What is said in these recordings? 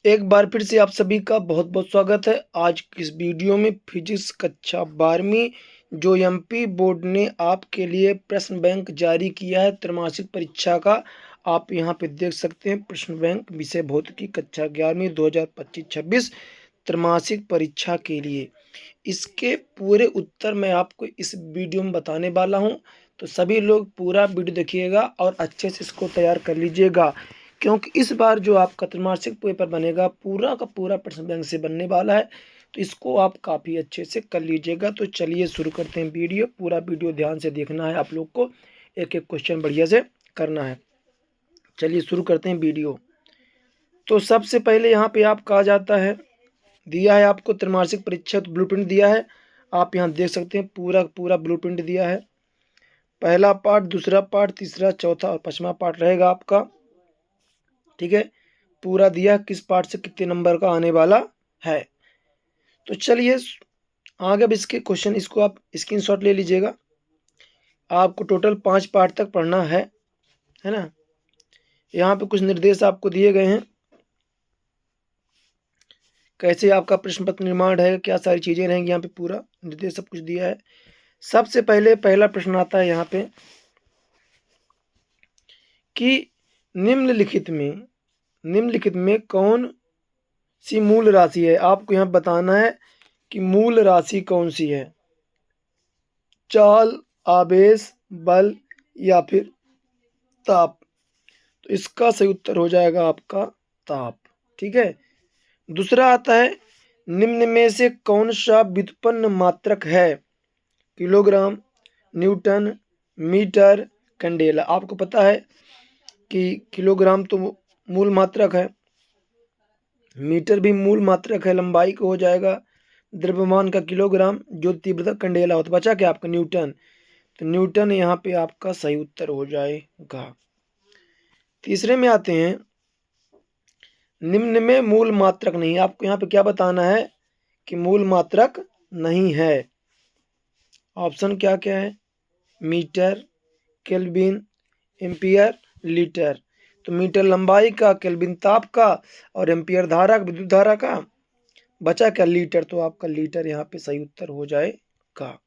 एक बार फिर से आप सभी का बहुत बहुत स्वागत है। आज की इस वीडियो में फिजिक्स कक्षा 12वीं जो एमपी बोर्ड ने आपके लिए प्रश्न बैंक जारी किया है त्रैमासिक परीक्षा का, आप यहां पे देख सकते हैं। प्रश्न बैंक विषय भौतिकी कक्षा 11वीं 2025-26 त्रैमासिक परीक्षा के लिए इसके पूरे उत्तर मैं आपको इस वीडियो में बताने वाला हूं, तो सभी लोग पूरा वीडियो देखिएगा और अच्छे से इसको तैयार कर लीजिएगा, क्योंकि इस बार जो आपका त्रैमासिक पेपर बनेगा पूरा का पूरा प्रश्न बैंक से बनने वाला है, तो इसको आप काफ़ी अच्छे से कर लीजिएगा। तो चलिए शुरू करते हैं वीडियो। पूरा वीडियो ध्यान से देखना है, आप लोग को एक एक क्वेश्चन बढ़िया से करना है। चलिए शुरू करते हैं वीडियो। तो सबसे पहले यहाँ पे आप कहा जाता है, दिया है आपको त्रैमासिक परीक्षा, तो ब्लूप्रिंट दिया है। आप यहाँ देख सकते हैं पूरा पूरा ब्लूप्रिंट दिया है। पहला पार्ट, दूसरा पार्ट, तीसरा, चौथा और पांचवा पार्ट रहेगा आपका। ठीक है, पूरा दिया किस पार्ट से कितने नंबर का आने वाला है। तो चलिए आगे अब इसके क्वेश्चन, इसको आप स्क्रीनशॉट ले लीजिएगा। आपको टोटल 5 पार्ट तक पढ़ना है ना। यहाँ पे कुछ निर्देश आपको दिए गए हैं, कैसे आपका प्रश्न पत्र निर्माण है, क्या सारी चीजें रहेंगी। यहाँ पे पूरा निर्देश सब कुछ दिया है। सबसे पहले पहला प्रश्न आता है यहाँ पे कि निम्नलिखित में कौन सी मूल राशि है। आपको यहाँ बताना है कि मूल राशि कौन सी है, चाल, आवेश, बल या फिर ताप। तो इसका सही उत्तर हो जाएगा आपका ताप। ठीक है, दूसरा आता है निम्न में से कौन सा व्युत्पन्न मात्रक है, किलोग्राम, न्यूटन, मीटर, कैंडेला। आपको पता है कि किलोग्राम तो मूल मात्रक है, मीटर भी मूल मात्रक है, लंबाई को हो जाएगा, द्रव्यमान का किलोग्राम, जो तीव्रता कैंडेला होता। बचा क्या आपका न्यूटन, तो न्यूटन यहाँ पे आपका सही उत्तर हो जाएगा। तीसरे में आते हैं निम्न में मूल मात्रक नहीं। आपको यहाँ पे क्या बताना है कि मूल मात्रक नहीं है। ऑप्शन क्या क्या है, मीटर, केल्विन, एम्पियर, लीटर। तो मीटर लंबाई का, केल्विन ताप का और एम्पियर धारा, विद्युत धारा का। बचा क्या, लीटर। तो आपका लीटर यहाँ पे सही उत्तर हो जाएगा।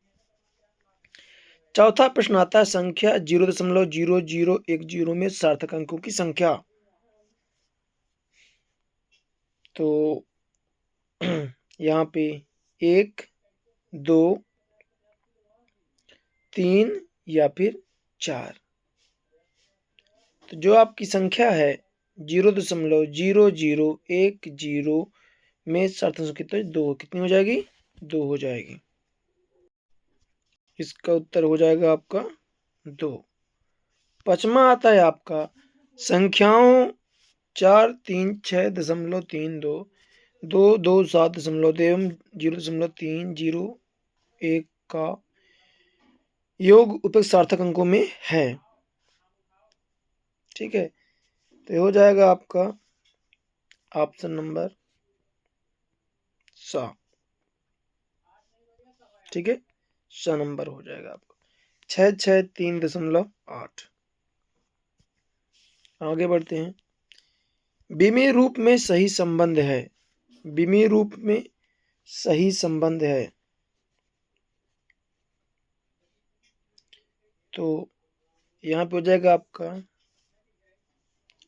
चौथा प्रश्न आता है संख्या 0.0010 में सार्थक अंकों की संख्या। तो यहाँ पे 1, 2, 3 या फिर 4। तो जो आपकी संख्या है 0.0010 में सार्थक अंक कितने, 2। कितनी हो जाएगी, 2 हो जाएगी। इसका उत्तर हो जाएगा आपका 2। पांचवा आता है आपका संख्याओं 436.32, 227 एवं 0.301 का योग उपयुक्त सार्थक अंकों में है। ठीक है, तो ये हो जाएगा आपका ऑप्शन नंबर 7। ठीक है, 6 नंबर हो जाएगा आपका, 663.8। आगे बढ़ते हैं। विमीय रूप में सही संबंध है, विमीय रूप में सही संबंध है। तो यहाँ पे हो जाएगा आपका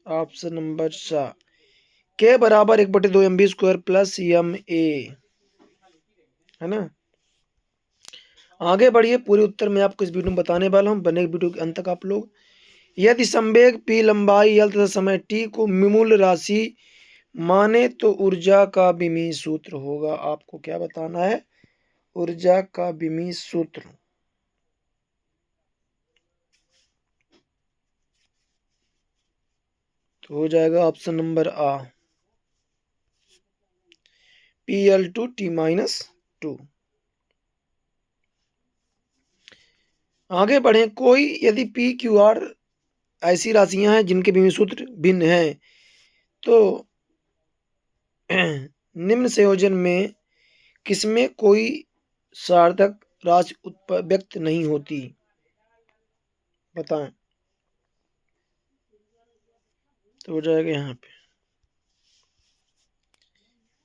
ऑप्शन नंबर 7, के बराबर 1/2 mv² प्लस ma, है ना। आगे बढ़िए, पूरे उत्तर में आपको इस वीडियो में बताने वाला हूँ, बने वीडियो के अंत तक आप लोग। यदि संवेग p, लंबाई l तथा समय t को मूल राशि माने तो ऊर्जा का विमीय सूत्र होगा। आपको क्या बताना है, ऊर्जा का विमीय सूत्र। तो हो जाएगा ऑप्शन नंबर आ, PL2 T-2। आगे बढ़े, कोई यदि पी क्यू आर ऐसी राशियां हैं जिनके विमीय सूत्र भिन्न हैं, तो निम्न संयोजन में किसमें कोई सार्थक राशि व्यक्त नहीं होती, बताएं। तो हो जाएगा यहाँ पे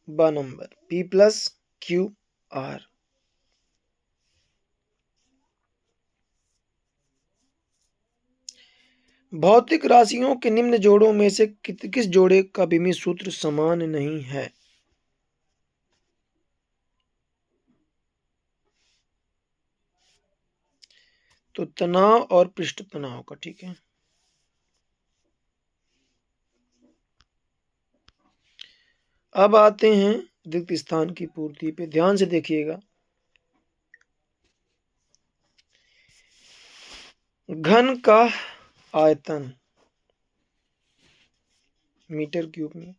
ब number P plus Q R. भौतिक राशियों के निम्न जोड़ों में से किस जोड़े का विमीय सूत्र समान नहीं है? तो तनाव और पृष्ठ तनाव का। ठीक है, अब आते हैं रिक्त स्थान की पूर्ति पे। ध्यान से देखिएगा। घन का आयतन मीटर क्यूब में,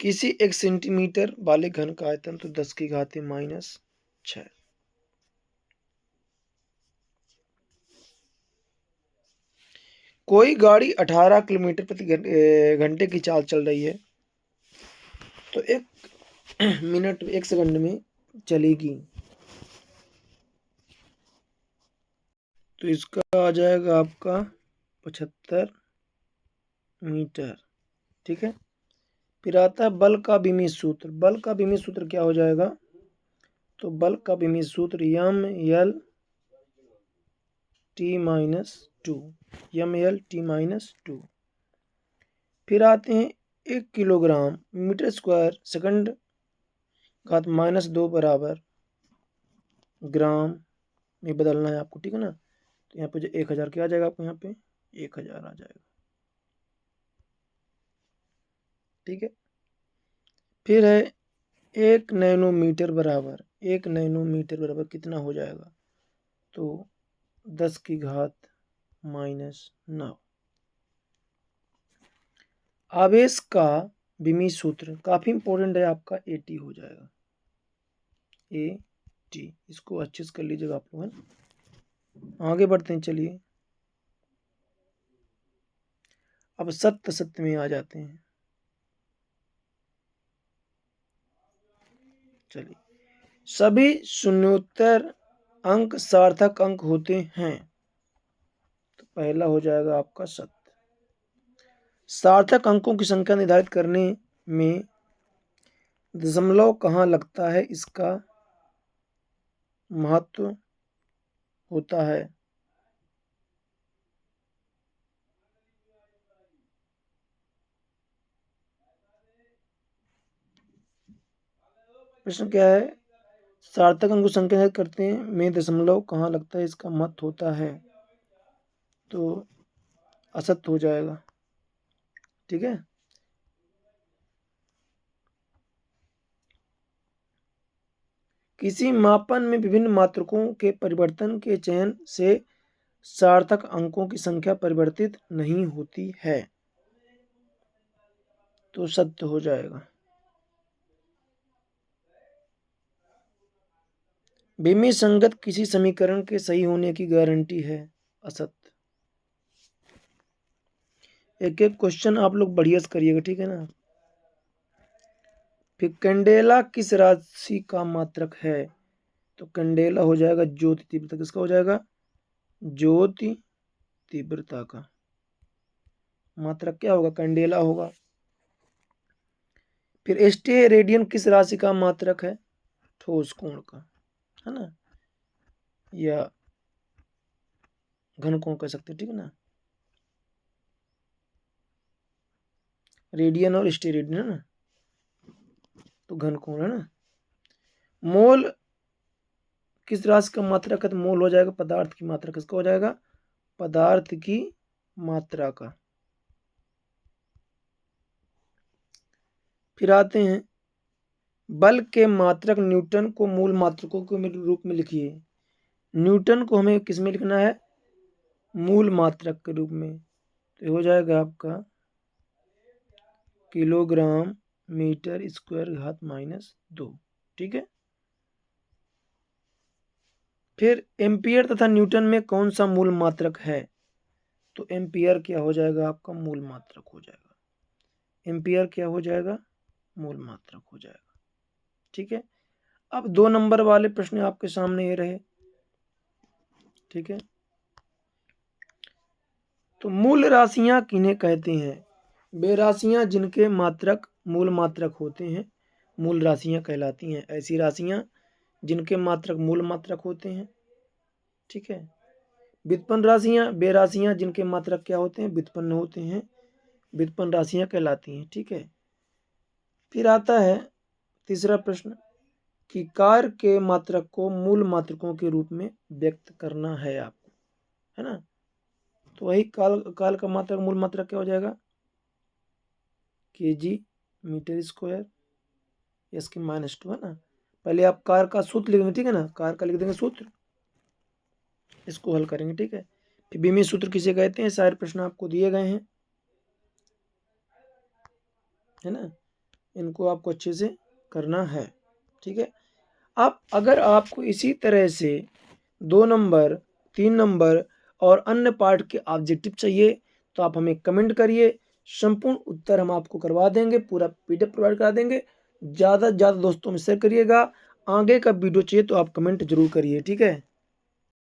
किसी 1 सेंटीमीटर वाले घन का आयतन तो 10⁻⁻⁶। कोई गाड़ी 18 किलोमीटर प्रति घंटे की चाल चल रही है तो 1 मिनट 1 सेकंड में चलेगी। तो इसका आ जाएगा आपका 75 मीटर। ठीक है, फिर आता है बल का विमीय सूत्र। बल का विमीय सूत्र क्या हो जाएगा? तो बल का विमीय सूत्र mL/t-2, mL/t-2। फिर आते हैं 1 किलोग्राम मीटर स्क्वायर सेकंड घात -2 बराबर ग्राम में बदलना है आपको। ठीक है ना, तो यहाँ पे जो 1000 क्या आ जाएगा आपको? यहाँ पे 1000 आ जाएगा। ठीक है, फिर है 1 नैनोमीटर बराबर, 1 नैनोमीटर बराबर कितना हो जाएगा? तो 10⁻⁹। आवेश का विमीय सूत्र काफी इंपॉर्टेंट है आपका, AT हो जाएगा, AT। इसको अच्छे से कर लीजिएगा आप लोग, है ना। आगे बढ़ते हैं, चलिए अब सत्य सत्य में आ जाते हैं। चलिए, सभी शून्योत्तर अंक सार्थक अंक होते हैं। तो पहला हो जाएगा आपका सत्य। सार्थक अंकों की संख्या निर्धारित करने में दशमलव कहाँ लगता है, इसका महत्व होता है। प्रश्न क्या है? सार्थक अंक संख्या निर्धारित करते हैं में दशमलव कहाँ लगता है, इसका महत्व होता है। तो असत्य हो जाएगा। ठीक है, किसी मापन में विभिन्न मात्रकों के परिवर्तन के चयन से सार्थक अंकों की संख्या परिवर्तित नहीं होती है। तो सत्य हो जाएगा। विमीय संगत किसी समीकरण के सही होने की गारंटी है। असत्य। एक एक क्वेश्चन आप लोग बढ़िया से करिएगा। ठीक है ना। फिर कैंडेला किस राशि का मात्रक है? तो कैंडेला हो जाएगा ज्योति तीव्रता। किसका हो जाएगा? ज्योति तीव्रता का मात्रक क्या होगा? कैंडेला होगा। फिर स्टे रेडियन किस राशि का मात्रक है? ठोस कोण का, है ना, या घन कोण कह सकते हैं। ठीक है ना, रेडियन और स्टे रेडियन, है ना, तो घन कोण, है ना। मोल किस राशि का मात्रक है? तो मोल हो जाएगा पदार्थ की मात्रा। किसका हो जाएगा? पदार्थ की मात्रा का। फिर आते हैं बल के मात्रक न्यूटन को मूल मात्रकों के रूप में लिखिए। न्यूटन को हमें किस में लिखना है? मूल मात्रक के रूप में। तो हो जाएगा आपका किलोग्राम मीटर स्क्वायर घात -2। ठीक है, फिर एम्पियर तथा न्यूटन में कौन सा मूल मात्रक है? तो एम्पियर क्या हो जाएगा आपका? मूल मात्रक हो जाएगा। एम्पियर क्या हो जाएगा? मूल मात्रक हो जाएगा। ठीक है, अब 2 नंबर वाले प्रश्न आपके सामने ये रहे। ठीक है, तो मूल राशियां किन्हें कहते हैं? वे राशियां जिनके मात्रक मूल मात्रक होते हैं। मूल राशियां कहलाती हैं। ऐसी राशियां जिनके मात्रक मूल मात्रक होते हैं, ठीक है। व्युत्पन्न राशियां, वे राशियां जिनके मात्रक क्या होते हैं, व्युत्पन्न होते हैं, व्युत्पन्न राशियां कहलाती हैं, ठीक है। फिर आता है तीसरा प्रश्न कि कार्य के मात्रक को मूल मात्रकों के रूप में व्यक्त करना है आपको, है ना। तो वही काल का मात्रक मूल मात्रक क्या हो जाएगा, kg मीटर स्क्वायर एस के -2, है ना। पहले आप कार का सूत्र लिखेंगे, ठीक है ना, कार का लिख देंगे सूत्र, इसको हल करेंगे, ठीक है। फिर बीमी सूत्र किसे कहते हैं, सारे प्रश्न आपको दिए गए हैं, है ना। इनको आपको अच्छे से करना है, ठीक है। आप अगर आपको इसी तरह से 2 नंबर 3 नंबर और अन्य पार्ट के ऑब्जेक्टिव चाहिए तो आप हमें कमेंट करिए, संपूर्ण उत्तर हम आपको करवा देंगे, पूरा PDF प्रोवाइड करा देंगे। ज़्यादा से ज़्यादा दोस्तों में शेयर करिएगा। आगे का वीडियो चाहिए तो आप कमेंट जरूर करिए, ठीक है।